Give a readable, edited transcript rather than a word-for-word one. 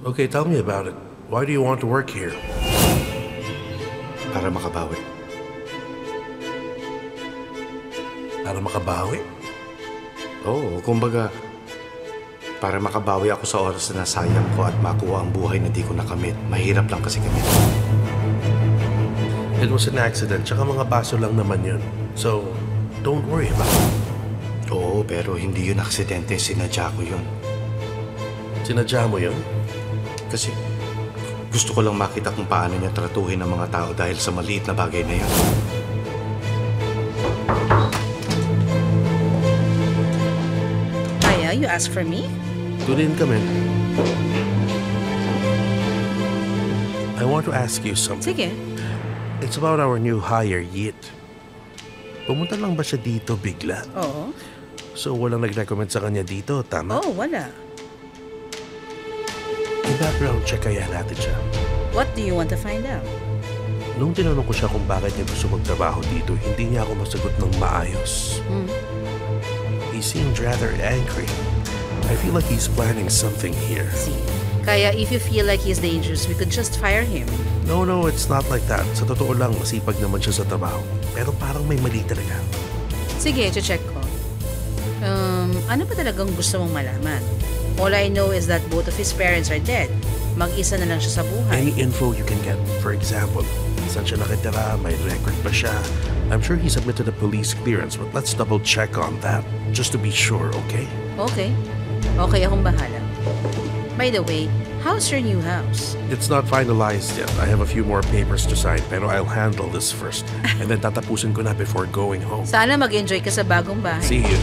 Okay, tell me about it. Why do you want to work here? Para makabawi. Para makabawi? Oo, kumbaga, para makabawi ako sa oras na nasayang ko at makuha ang buhay na di ko nakamit. Mahirap lang kasi kami. It was an accident, tsaka mga baso lang naman yun. So, don't worry about it. Oo, pero hindi yun aksidente. Sinadya ko yun. Sinadya mo yun? Kasi gusto ko lang makita kung paano niya tratuhin ang mga tao dahil sa maliit na bagay na yun. Kaya, you ask for me? Good in come in. I want to ask you something. Sige. It's about our new hire, Yit. Pumunta lang ba siya dito bigla? Oo. So, walang nag-recommend sa kanya dito, tama? Oh, wala. I-background check kaya natin siya. What do you want to find out? Nung tinanong ko siya kung bakit niya gusto magtrabaho dito, hindi niya ako masagot ng maayos. He seemed rather angry. I feel like he's planning something here. See, kaya if you feel like he's dangerous, we could just fire him. No, it's not like that. Sa totoo lang, masipag naman siya sa trabaho. Pero parang may mali talaga. Sige, check ko. Ano pa talagang gusto mong malaman? All I know is that both of his parents are dead. Mag-isa na lang siya sa buhay. Any info you can get, for example, saan siya nakitira, may record ba siya? I'm sure he submitted a police clearance, but let's double check on that, just to be sure, okay? Okay. Okay, akong bahala. By the way, how's your new house? It's not finalized yet. I have a few more papers to sign, pero I'll handle this first. And then tatapusin ko na before going home. Sana mag-enjoy ka sa bagong bahay. See you.